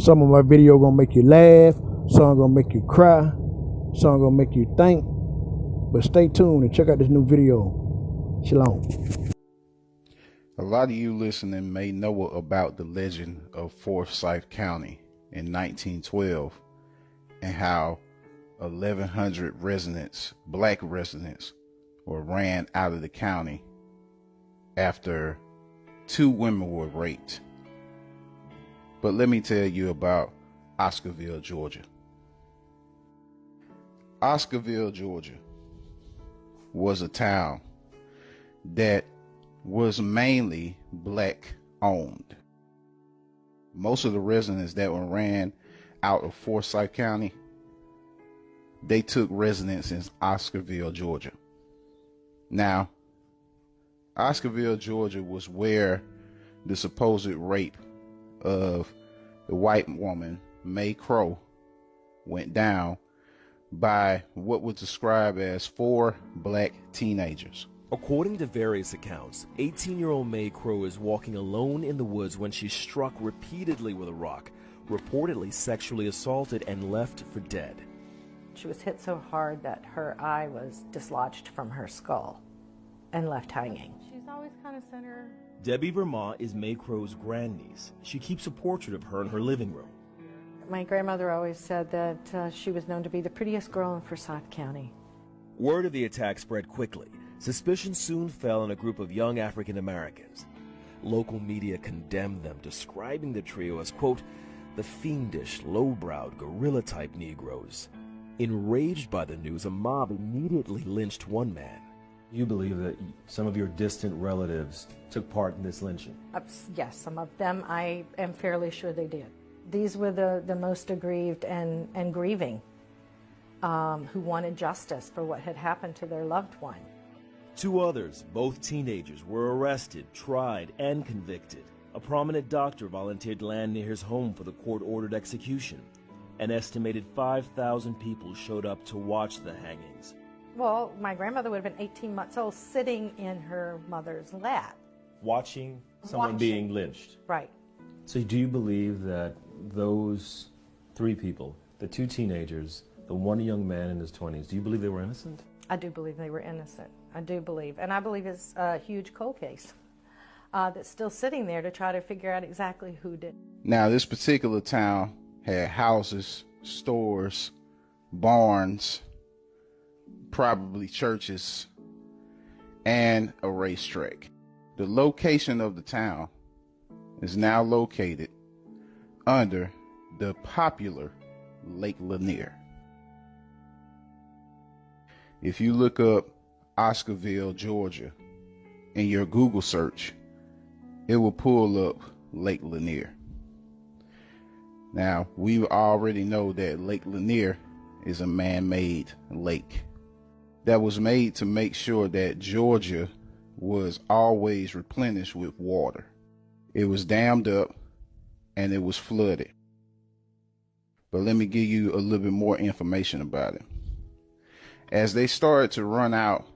Some of my video gonna make you laugh, some gonna make you cry, some gonna make you think. But stay tuned and check out this new video. Shalom. A lot of you listening may know about the legend of Forsyth County in 1912 and how 1,100 residents, black residents, were ran out of the county after 2 women were raped. But let me tell you about Oscarville, Georgia. Oscarville, Georgia was a town that was mainly black owned. Most of the residents that were ran out of Forsyth County, they took residence in Oscarville, Georgia. Now, Oscarville, Georgia was where the supposed rape of the white woman, Mae Crow, went down by what was described as 4 black teenagers. According to various accounts, 18-year-old Mae Crow is walking alone in the woods when she's struck repeatedly with a rock, reportedly sexually assaulted and left for dead. She was hit so hard that her eye was dislodged from her skull and left hanging. She's always kind of center. Debbie Vermont is Mae Crow's grandniece. She keeps a portrait of her in her living room. My grandmother always said that she was known to be the prettiest girl in Forsyth County. Word of the attack spread quickly. Suspicion soon fell on a group of young African Americans. Local media condemned them, describing the trio as, quote, the fiendish, low-browed, gorilla-type Negroes. Enraged by the news, a mob immediately lynched one man. You believe that some of your distant relatives took part in this lynching? Yes, some of them I am fairly sure they did. These were the most aggrieved and grieving, who wanted justice for what had happened to their loved one. 2 others, both teenagers, were arrested, tried, and convicted. A prominent doctor volunteered land near his home for the court-ordered execution. An estimated 5,000 people showed up to watch the hangings. Well, my grandmother would have been 18 months old, sitting in her mother's lap. Watching someone being lynched? Right. So do you believe that those 3 people, the 2 teenagers, the 1 young man in his 20s, do you believe they were innocent? I do believe they were innocent. I do believe. And I believe it's a huge cold case that's still sitting there to try to figure out exactly who did. Now, this particular town had houses, stores, barns, probably churches, and a racetrack. The location of the town is now located under the popular Lake Lanier. If you look up Oscarville, Georgia, in your Google search, it will pull up Lake Lanier. Now, we already know that Lake Lanier is a man-made lake that was made to make sure that Georgia was always replenished with water. It was dammed up and it was flooded. But let me give you a little bit more information about it. As they started to run out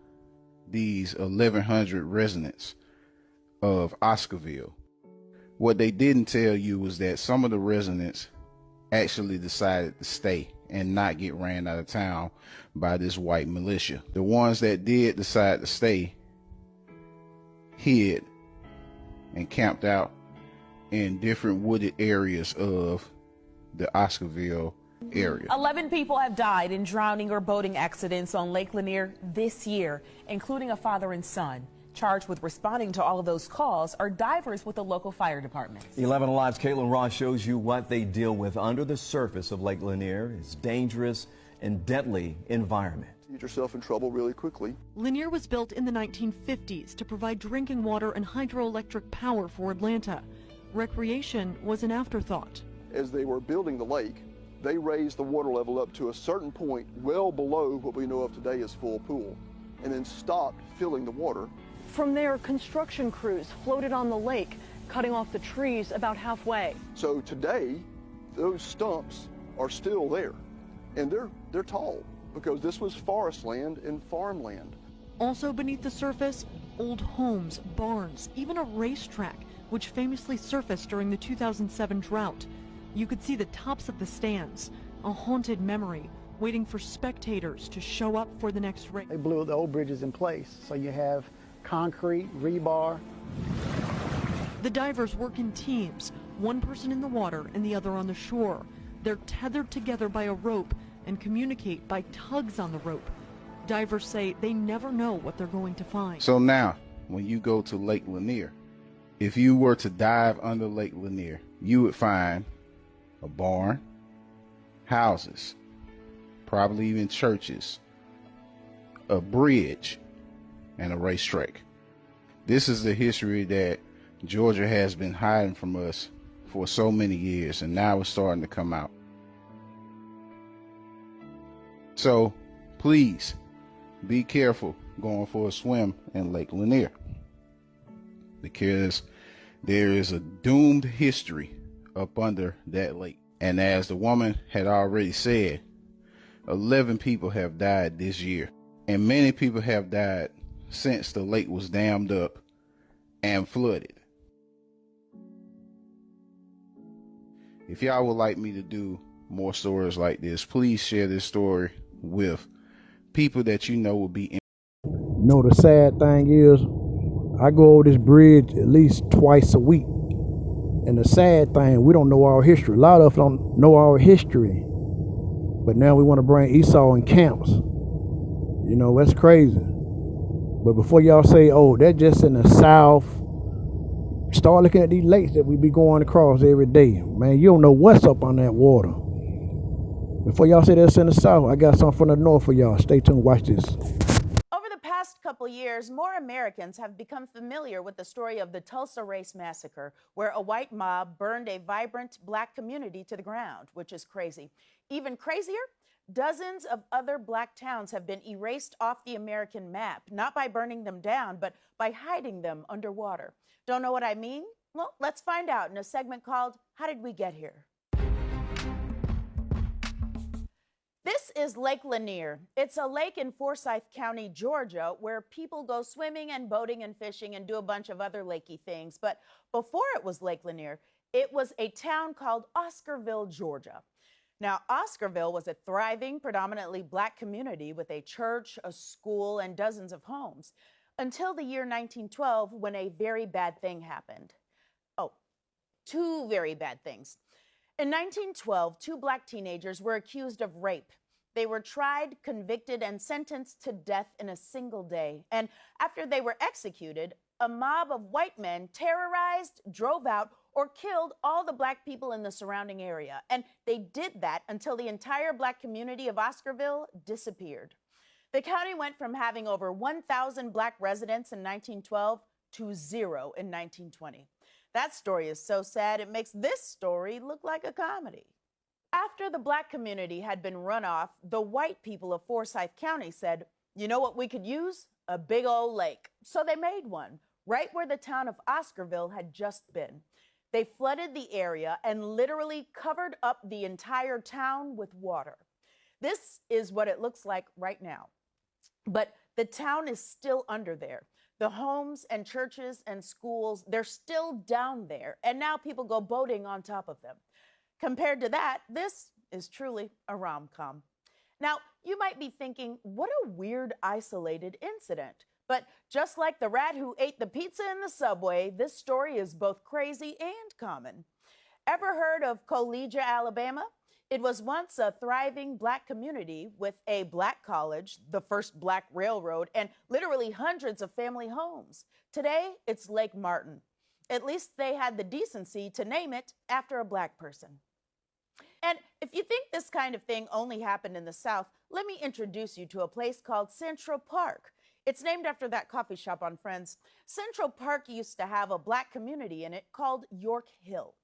these 1,100 residents of Oscarville, what they didn't tell you was that some of the residents actually decided to stay and not get ran out of town by this white militia. The ones that did decide to stay hid and camped out in different wooded areas of the Oscarville area. 11 people have died in drowning or boating accidents on Lake Lanier this year, including a father and son. Charged with responding to all of those calls are divers with the local fire department. 11 Alive's Caitlin Ross shows you what they deal with under the surface of Lake Lanier. It's dangerous and deadly environment. You get yourself in trouble really quickly. Lanier was built in the 1950s to provide drinking water and hydroelectric power for Atlanta. Recreation was an afterthought. As they were building the lake, they raised the water level up to a certain point well below what we know of today as full pool, and then stopped filling the water. From there, construction crews floated on the lake, cutting off the trees about halfway. So today, those stumps are still there, and they're tall because this was forest land and farmland. Also beneath the surface, old homes, barns, even a racetrack, which famously surfaced during the 2007 drought. You could see the tops of the stands, a haunted memory, waiting for spectators to show up for the next race. They blew the old bridges in place, so you have concrete, rebar. The divers work in teams, one person in the water and the other on the shore. They're tethered together by a rope and communicate by tugs on the rope. Divers say they never know what they're going to find. So now, when you go to Lake Lanier, if you were to dive under Lake Lanier, you would find a barn, houses, probably even churches, a bridge, and a racetrack. This is the history that Georgia has been hiding from us for so many years, and now it's starting to come out. So please be careful going for a swim in Lake Lanier, because there is a doomed history up under that lake. And as the woman had already said, 11 people have died this year, and many people have died since the lake was dammed up and flooded. If y'all would like me to do more stories like this, please share this story with people that you know will be in. You know, the sad thing is, I go over this bridge at least twice a week. And the sad thing, we don't know our history. A lot of us don't know our history. But now we want to bring Esau in camps. You know, that's crazy. But before y'all say, oh, they're just in the South, start looking at these lakes that we be going across every day. Man, you don't know what's up on that water. Before y'all say that's in the South, I got something from the North for y'all. Stay tuned, watch this. Over the past couple years, more Americans have become familiar with the story of the Tulsa Race Massacre, where a white mob burned a vibrant black community to the ground, which is crazy. Even crazier, dozens of other black towns have been erased off the American map, not by burning them down, but by hiding them underwater. Don't know what I mean? Well, let's find out in a segment called How Did We Get Here? This is Lake Lanier. It's a lake in Forsyth County, Georgia, where people go swimming and boating and fishing and do a bunch of other lakey things. But before it was Lake Lanier, it was a town called Oscarville, Georgia. Now, Oscarville was a thriving, predominantly black community with a church, a school, and dozens of homes, until the year 1912, when a very bad thing happened. Oh, two very bad things. In 1912, two black teenagers were accused of rape. They were tried, convicted, and sentenced to death in a single day. And after they were executed, a mob of white men terrorized, drove out, or killed all the black people in the surrounding area. And they did that until the entire black community of Oscarville disappeared. The county went from having over 1,000 black residents in 1912 to 0 in 1920. That story is so sad, it makes this story look like a comedy. After the black community had been run off, the white people of Forsyth County said, you know what we could use? A big old lake. So they made one, right where the town of Oscarville had just been. They flooded the area and literally covered up the entire town with water. This is what it looks like right now. But the town is still under there. The homes and churches and schools, they're still down there. And now people go boating on top of them. Compared to that, this is truly a rom-com. Now, you might be thinking, what a weird, isolated incident. But just like the rat who ate the pizza in the subway, this story is both crazy and common. Ever heard of Collegia, Alabama? It was once a thriving black community with a black college, the first black railroad, and literally hundreds of family homes. Today, it's Lake Martin. At least they had the decency to name it after a black person. And if you think this kind of thing only happened in the South, let me introduce you to a place called Central Park. It's named after that coffee shop on Friends. Central Park used to have a black community in it called York Hill.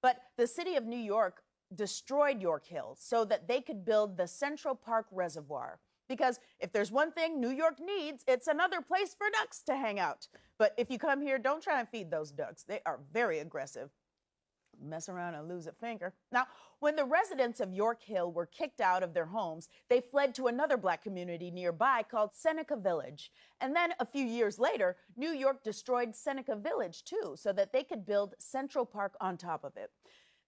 But the city of New York destroyed York Hill so that they could build the Central Park Reservoir. Because if there's one thing New York needs, it's another place for ducks to hang out. But if you come here, don't try and feed those ducks. They are very aggressive. Mess around and lose a finger. Now, when the residents of York Hill were kicked out of their homes, they fled to another black community nearby called Seneca Village. And then a few years later, New York destroyed Seneca Village too, so that they could build Central Park on top of it.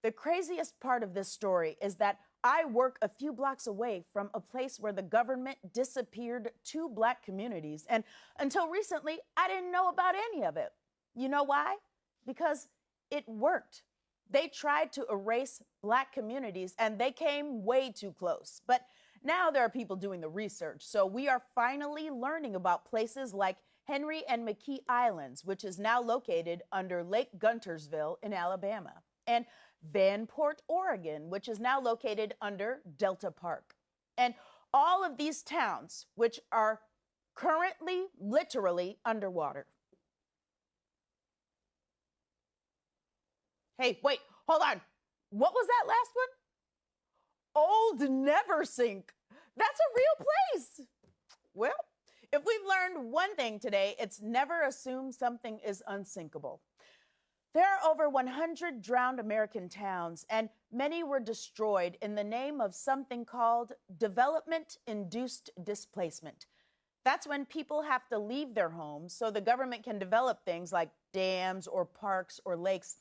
the craziest part of this story is that I work a few blocks away from a place where the government disappeared 2 Black communities. And until recently, I didn't know about any of it. You know why? Because it worked. They tried to erase Black communities and they came way too close. But now there are people doing the research. So we are finally learning about places like Henry and McKee Islands, which is now located under Lake Guntersville in Alabama, and Vanport, Oregon, which is now located under Delta Park. And all of these towns, which are currently literally underwater. Hey, wait, hold on. What was that last one? Old Neversink. That's a real place. Well, if we've learned one thing today, it's never assume something is unsinkable. There are over 100 drowned American towns, and many were destroyed in the name of something called development-induced displacement. That's when people have to leave their homes so the government can develop things like dams or parks or lakes.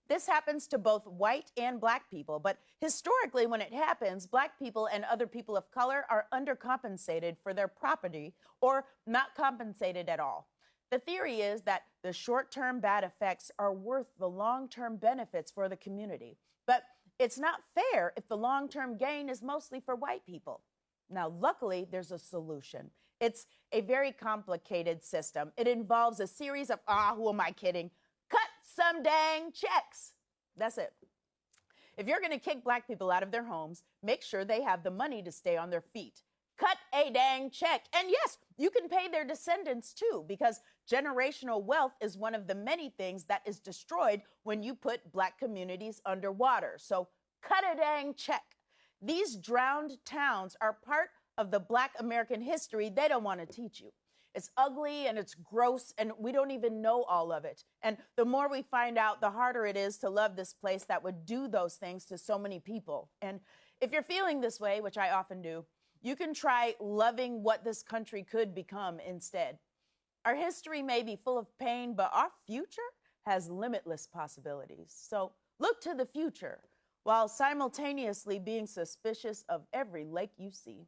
This happens to both white and Black people, but historically, when it happens, Black people and other people of color are undercompensated for their property or not compensated at all. The theory is that the short-term bad effects are worth the long-term benefits for the community. But it's not fair if the long-term gain is mostly for white people. Now, luckily, there's a solution. It's a very complicated system. It involves a series of, who am I kidding? Cut some dang checks. That's it. If you're going to kick Black people out of their homes, make sure they have the money to stay on their feet. Cut a dang check. And yes, you can pay their descendants too, because generational wealth is one of the many things that is destroyed when you put Black communities underwater. So cut a dang check. These drowned towns are part of the Black American history they don't want to teach you. It's ugly and it's gross, and we don't even know all of it. And the more we find out, the harder it is to love this place that would do those things to so many people. And if you're feeling this way, which I often do, you can try loving what this country could become instead. Our history may be full of pain, but our future has limitless possibilities. So look to the future while simultaneously being suspicious of every lake you see.